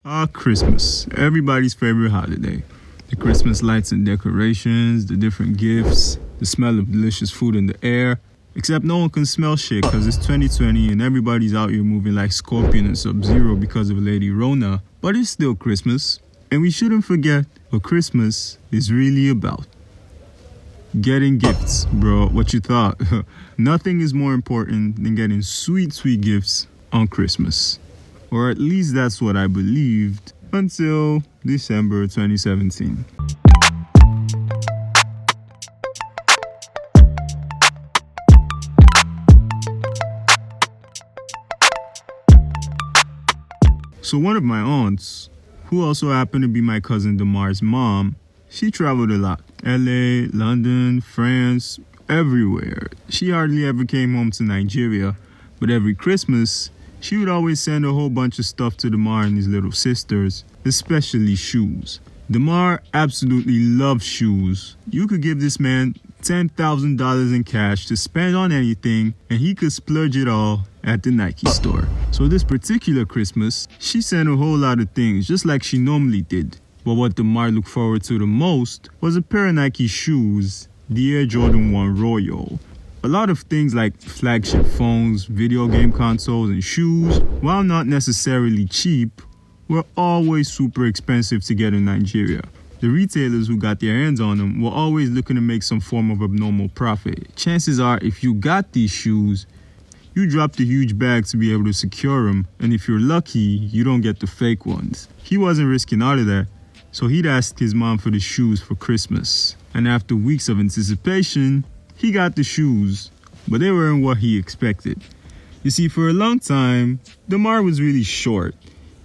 Christmas, everybody's favorite holiday. The Christmas lights and decorations, the different gifts, the smell of delicious food in the air. Except no one can smell shit because it's 2020 and everybody's out here moving like Scorpion and Sub-Zero because of Lady Rona. But it's still Christmas, and we shouldn't forget what Christmas is really about. Getting gifts, bro. What you thought? Nothing is more important than getting sweet, sweet gifts on Christmas. Or at least that's what I believed until December 2017. So one of my aunts, who also happened to be my cousin Damar's mom, she traveled a lot. LA, London, France, everywhere. She hardly ever came home to Nigeria, but every Christmas, she would always send a whole bunch of stuff to Damar and his little sisters, especially shoes. Damar absolutely loves shoes. You could give this man $10,000 in cash to spend on anything, and he could splurge it all at the Nike store. So this particular Christmas, she sent a whole lot of things, just like she normally did. But what Damar looked forward to the most was a pair of Nike shoes, the Air Jordan 1 Royal. A lot of things like flagship phones, video game consoles, and shoes, while not necessarily cheap, were always super expensive to get in Nigeria. The retailers who got their hands on them were always looking to make some form of abnormal profit. Chances are, if you got these shoes, you dropped a huge bag to be able to secure them, and if you're lucky, you don't get the fake ones. He wasn't risking all of that, so he'd asked his mom for the shoes for Christmas. And after weeks of anticipation, he got the shoes, but they weren't what he expected. You see, for a long time, Damar was really short.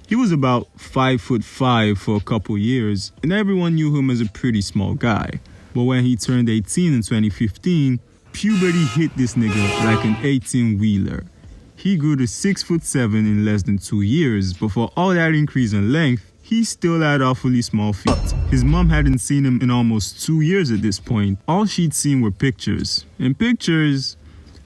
He was about 5'5" for a couple years, and everyone knew him as a pretty small guy. But when he turned 18 in 2015, puberty hit this nigga like an 18-wheeler. He grew to 6'7" in less than 2 years, but for all that increase in length, he still had awfully small feet. His mom hadn't seen him in almost 2 years at this point. All she'd seen were pictures. And pictures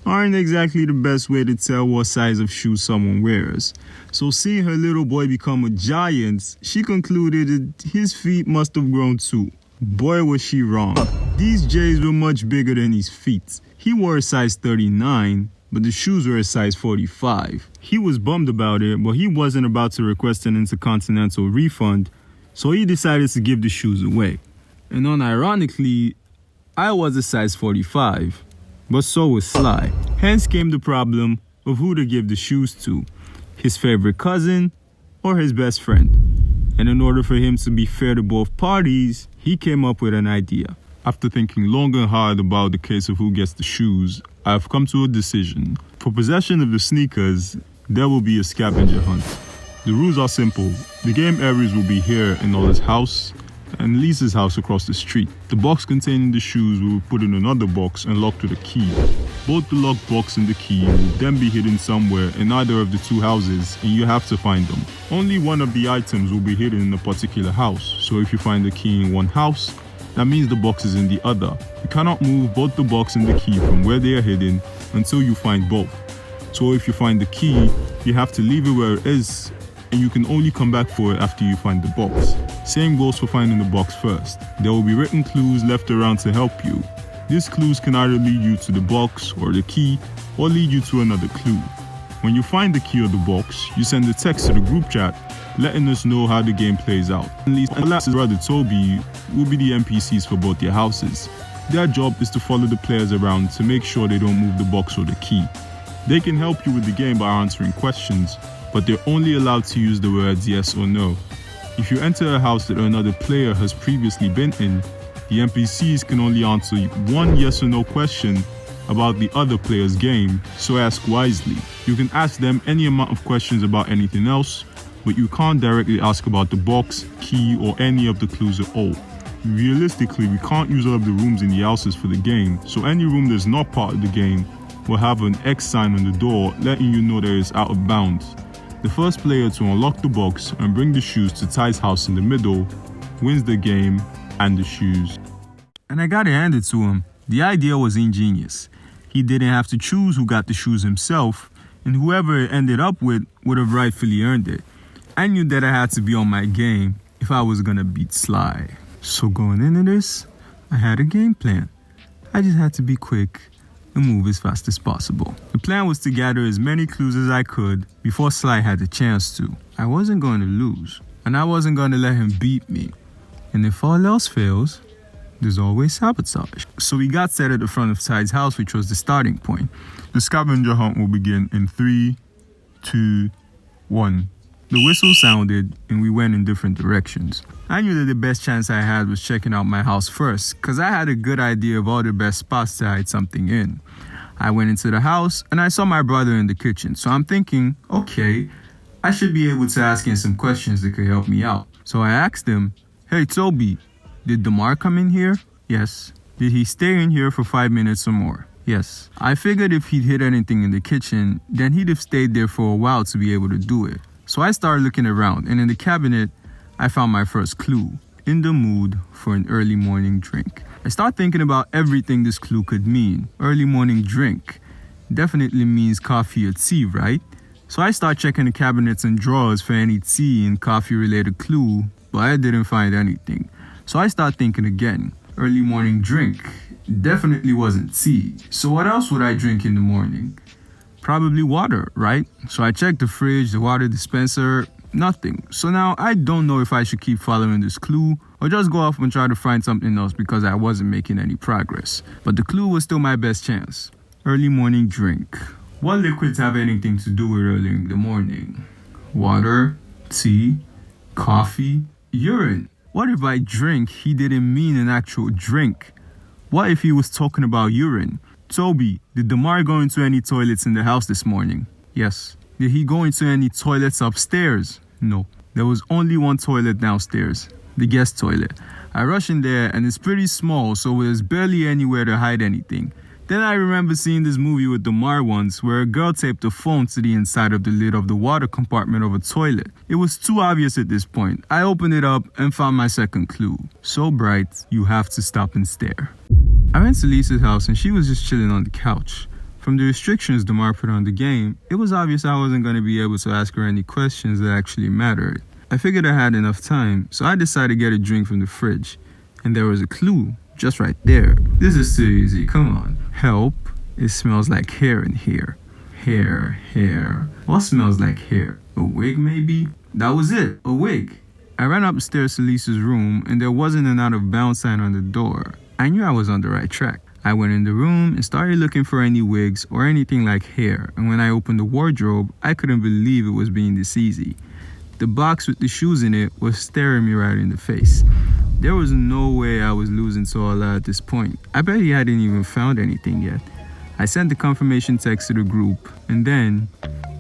aren't exactly the best way to tell what size of shoes someone wears. So seeing her little boy become a giant, she concluded that his feet must have grown too. Boy, was she wrong. These J's were much bigger than his feet. He wore a size 39, but the shoes were a size 45. He was bummed about it, but he wasn't about to request an intercontinental refund, so he decided to give the shoes away. And unironically, I was a size 45, but so was Sly. Hence came the problem of who to give the shoes to, his favorite cousin or his best friend. And in order for him to be fair to both parties, he came up with an idea. After thinking long and hard about the case of who gets the shoes, I've come to a decision. For possession of the sneakers, there will be a scavenger hunt. The rules are simple. The game areas will be here in Nola's house and Lisa's house across the street. The box containing the shoes will be put in another box and locked with a key. Both the locked box and the key will then be hidden somewhere in either of the two houses, and you have to find them. Only one of the items will be hidden in a particular house, so if you find the key in one house, that means the box is in the other. You cannot move both the box and the key from where they are hidden until you find both. So if you find the key, you have to leave it where it is, and you can only come back for it after you find the box. Same goes for finding the box first. There will be written clues left around to help you. These clues can either lead you to the box or the key, or lead you to another clue. When you find the key or the box, you send a text to the group chat letting us know how the game plays out. And Lisa's brother Toby will be the NPCs for both your houses. Their job is to follow the players around to make sure they don't move the box or the key. They can help you with the game by answering questions, but they're only allowed to use the words yes or no. If you enter a house that another player has previously been in, the NPCs can only answer one yes or no question about the other player's game, so ask wisely. You can ask them any amount of questions about anything else, but you can't directly ask about the box, key, or any of the clues at all. Realistically, we can't use all of the rooms in the houses for the game, so any room that's not part of the game will have an X sign on the door letting you know that it's out of bounds. The first player to unlock the box and bring the shoes to Ty's house in the middle wins the game and the shoes. And I gotta hand it to him. The idea was ingenious. He didn't have to choose who got the shoes himself, and whoever it ended up with would have rightfully earned it. I knew that I had to be on my game if I was gonna beat Sly. So going into this, I had a game plan. I just had to be quick and move as fast as possible. The plan was to gather as many clues as I could before Sly had the chance to. I wasn't going to lose, and I wasn't going to let him beat me. And if all else fails, there's always sabotage. So we got set at the front of Tide's house, which was the starting point. The scavenger hunt will begin in 3, 2, 1. The whistle sounded and we went in different directions. I knew that the best chance I had was checking out my house first, because I had a good idea of all the best spots to hide something in. I went into the house and I saw my brother in the kitchen, so I'm thinking, okay, I should be able to ask him some questions that could help me out. So I asked him, "Hey Toby, did Damar come in here?" "Yes." "Did he stay in here for 5 minutes or more?" "Yes." I figured if he'd hid anything in the kitchen, then he'd have stayed there for a while to be able to do it. So I started looking around, and in the cabinet, I found my first clue: in the mood for an early morning drink. I started thinking about everything this clue could mean. Early morning drink definitely means coffee or tea, right? So I started checking the cabinets and drawers for any tea and coffee related clue, but I didn't find anything. So I started thinking again. Early morning drink definitely wasn't tea. So what else would I drink in the morning? Probably water, right? So I checked the fridge, the water dispenser, nothing. So now I don't know if I should keep following this clue or just go off and try to find something else because I wasn't making any progress. But the clue was still my best chance. Early morning drink. What liquids have anything to do with early in the morning? Water, tea, coffee, urine. What if by drink he didn't mean an actual drink? What if he was talking about urine? Toby, did Damar go into any toilets in the house this morning? Yes. Did he go into any toilets upstairs? No. There was only one toilet downstairs, the guest toilet. I rush in there and it's pretty small, so there's barely anywhere to hide anything. Then I remember seeing this movie with Damar once where a girl taped a phone to the inside of the lid of the water compartment of a toilet. It was too obvious at this point. I opened it up and found my second clue. So bright, you have to stop and stare. I went to Lisa's house and she was just chilling on the couch. From the restrictions Damar put on the game, it was obvious I wasn't going to be able to ask her any questions that actually mattered. I figured I had enough time, so I decided to get a drink from the fridge. And there was a clue just right there. This is too easy, come on. Help, it smells like hair in here. Hair. What smells like hair? A wig maybe? That was it, a wig. I ran upstairs to Lisa's room and there wasn't an out of bounds sign on the door. I knew I was on the right track. I went in the room and started looking for any wigs or anything like hair, and when I opened the wardrobe, I couldn't believe it was being this easy. The box with the shoes in it was staring me right in the face. There was no way I was losing to all that at this point. I bet he hadn't even found anything yet. I sent the confirmation text to the group, and then,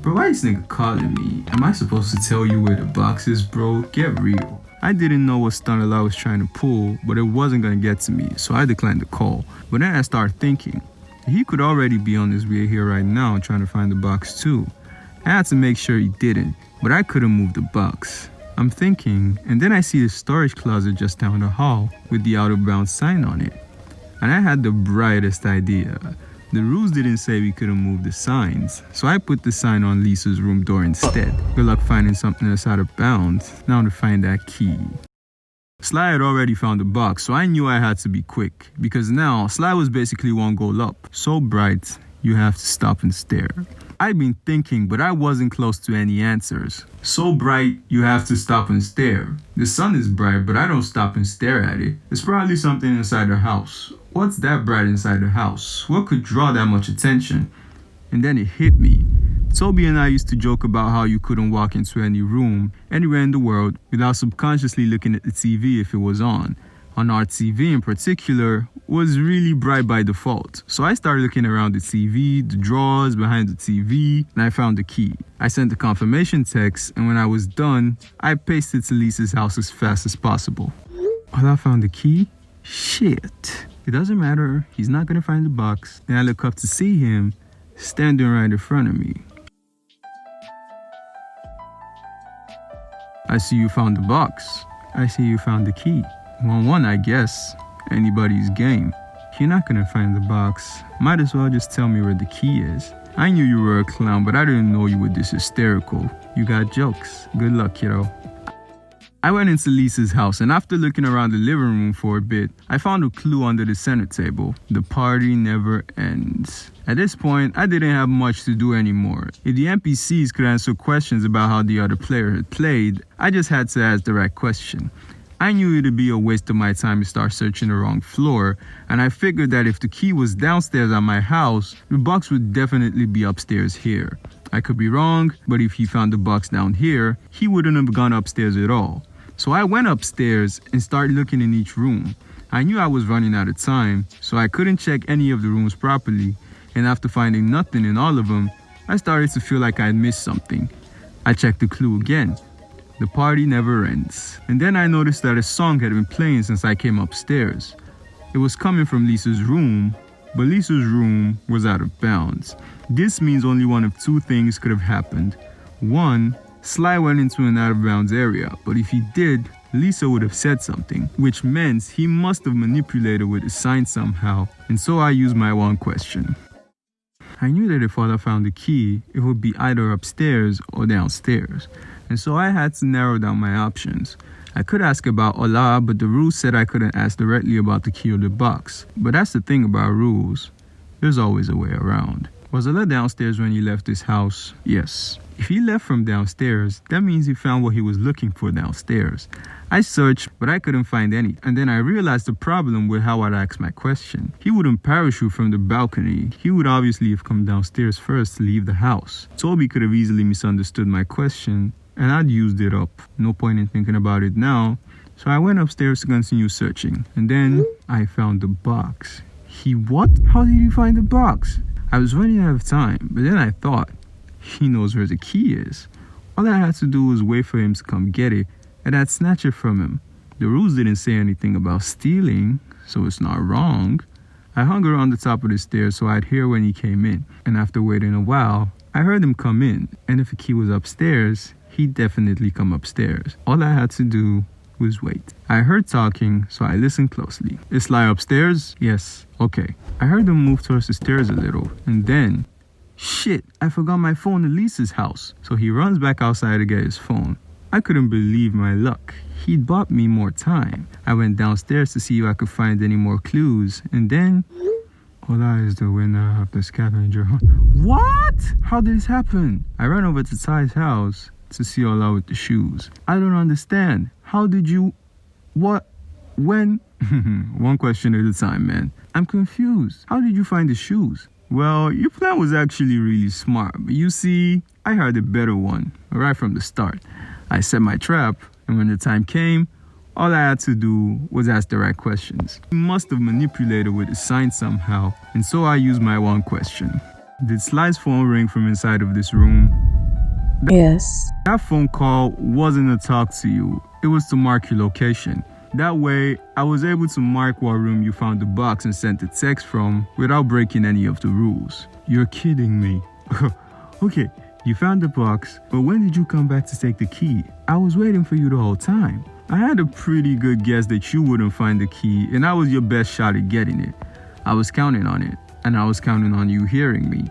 "Bro, why is this nigga calling me? Am I supposed to tell you where the box is, bro? Get real." I didn't know what stunt I was trying to pull, but it wasn't gonna get to me, so I declined the call. But then I started thinking, he could already be on his way here right now trying to find the box too. I had to make sure he didn't, but I couldn't move the box. I'm thinking, and then I see the storage closet just down the hall with the out of bounds sign on it. And I had the brightest idea. The rules didn't say we couldn't move the signs, so I put the sign on Lisa's room door instead. Good luck finding something that's out of bounds. Now to find that key. Sly had already found the box, so I knew I had to be quick, because now Sly was basically one goal up. So bright, you have to stop and stare. I'd been thinking, but I wasn't close to any answers. So bright, you have to stop and stare. The sun is bright, but I don't stop and stare at it. There's probably something inside the house. What's that bright inside the house? What could draw that much attention? And then it hit me. Toby and I used to joke about how you couldn't walk into any room, anywhere in the world, without subconsciously looking at the TV if it was on. On our TV in particular, was really bright by default. So I started looking around the TV, the drawers behind the TV, and I found the key. I sent the confirmation text, and when I was done, I pasted to Lisa's house as fast as possible. Well, I found the key? Shit. It doesn't matter, he's not gonna find the box. Then I look up to see him standing right in front of me. "I see you found the box. I see you found the key." 1-1, I guess. Anybody's game. If you're not gonna find the box, might as well just tell me where the key is. I knew you were a clown, but I didn't know you were this hysterical. You got jokes. Good luck, kiddo. I went into Lisa's house, and after looking around the living room for a bit, I found a clue under the center table. The party never ends. At this point, I didn't have much to do anymore. If the NPCs could answer questions about how the other player had played, I just had to ask the right question. I knew it'd be a waste of my time to start searching the wrong floor, and I figured that if the key was downstairs at my house, the box would definitely be upstairs here. I could be wrong, but if he found the box down here, he wouldn't have gone upstairs at all. So I went upstairs and started looking in each room. I knew I was running out of time, so I couldn't check any of the rooms properly, and after finding nothing in all of them, I started to feel like I'd missed something. I checked the clue again. The party never ends. And then I noticed that a song had been playing since I came upstairs. It was coming from Lisa's room, but Lisa's room was out of bounds. This means only one of two things could have happened. One, Sly went into an out of bounds area, but if he did, Lisa would have said something, which meant he must have manipulated with a sign somehow, and so I used my one question. I knew that if Father found the key, it would be either upstairs or downstairs, and so I had to narrow down my options. I could ask about Ola, but the rules said I couldn't ask directly about the key or the box. But that's the thing about rules. There's always a way around. Was Ola downstairs when he left his house? Yes. If he left from downstairs, that means he found what he was looking for downstairs. I searched, but I couldn't find any. And then I realized the problem with how I'd asked my question. He wouldn't parachute from the balcony. He would obviously have come downstairs first to leave the house. Toby could have easily misunderstood my question, and I'd used it up. No point in thinking about it now. So I went upstairs to continue searching. And then I found the box. He what? How did you find the box? I was running out of time, but then I thought, he knows where the key is. All I had to do was wait for him to come get it, and I'd snatch it from him. The rules didn't say anything about stealing, so it's not wrong. I hung around the top of the stairs so I'd hear when he came in, and after waiting a while, I heard him come in, and if the key was upstairs, he'd definitely come upstairs. All I had to do was wait. I heard talking, so I listened closely. Is Sly upstairs? Yes. Okay. I heard him move towards the stairs a little, and then, shit, I forgot my phone at Lisa's house. So he runs back outside to get his phone. I couldn't believe my luck. He'd bought me more time. I went downstairs to see if I could find any more clues, and then Ola is the winner of the scavenger hunt. What? How did this happen? I ran over to Ty's house to see Ola with the shoes. I don't understand. How did you... What? When? One question at a time, man. I'm confused. How did you find the shoes? Well, your plan was actually really smart, but you see, I had a better one right from the start. I set my trap, and when the time came, all I had to do was ask the right questions. He must have manipulated with a sign somehow, and so I used my one question. Did Sly's phone ring from inside of this room? Yes. That phone call wasn't to talk to you. It was to mark your location. That way, I was able to mark what room you found the box and sent the text from without breaking any of the rules. You're kidding me. Okay, you found the box, but when did you come back to take the key? I was waiting for you the whole time. I had a pretty good guess that you wouldn't find the key, and I was your best shot at getting it. I was counting on it, and I was counting on you hearing me.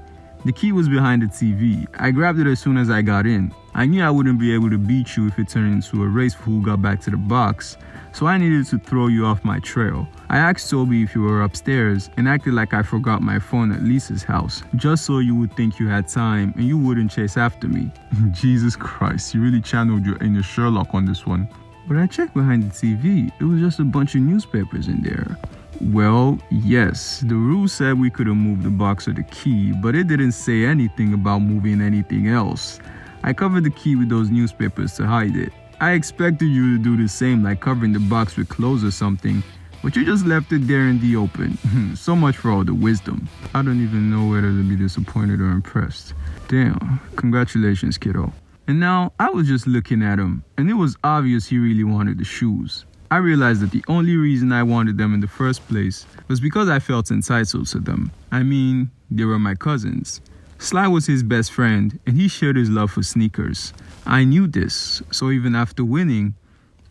The key was behind the TV. I grabbed it as soon as I got in. I knew I wouldn't be able to beat you if it turned into a race for who got back to the box, so I needed to throw you off my trail. I asked Toby if you were upstairs and acted like I forgot my phone at Lisa's house, just so you would think you had time and you wouldn't chase after me. Jesus Christ, you really channeled your inner Sherlock on this one. But I checked behind the TV. It was just a bunch of newspapers in there. Well, yes, the rules said we couldn't move the box or the key, but it didn't say anything about moving anything else. I covered the key with those newspapers to hide it. I expected you to do the same, like covering the box with clothes or something, but you just left it there in the open. So much for all the wisdom. I don't even know whether to be disappointed or impressed. Damn, congratulations, kiddo. And now, I was just looking at him, and it was obvious he really wanted the shoes. I realized that the only reason I wanted them in the first place was because I felt entitled to them. I mean, they were my cousins. Sly was his best friend, and he shared his love for sneakers. I knew this, so even after winning,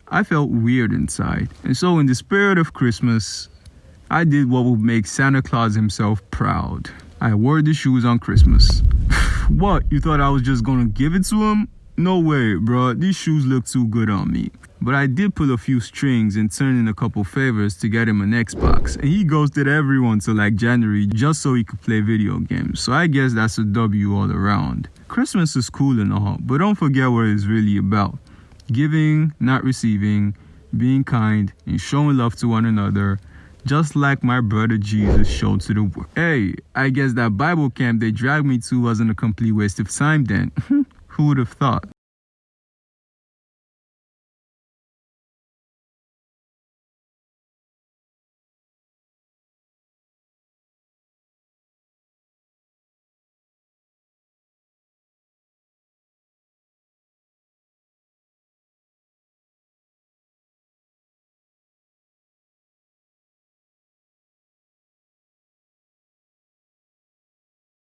I felt weird inside. And so in the spirit of Christmas, I did what would make Santa Claus himself proud. I wore the shoes on Christmas. What? You thought I was just gonna give it to him? No way, bro. These shoes look too good on me. But I did pull a few strings and turn in a couple favors to get him an Xbox. And he ghosted everyone till like January just so he could play video games. So I guess that's a W all around. Christmas is cool and all, but don't forget what it's really about. Giving, not receiving, being kind, and showing love to one another, just like my brother Jesus showed to the world. Hey, I guess that Bible camp they dragged me to wasn't a complete waste of time then. Who would have thought?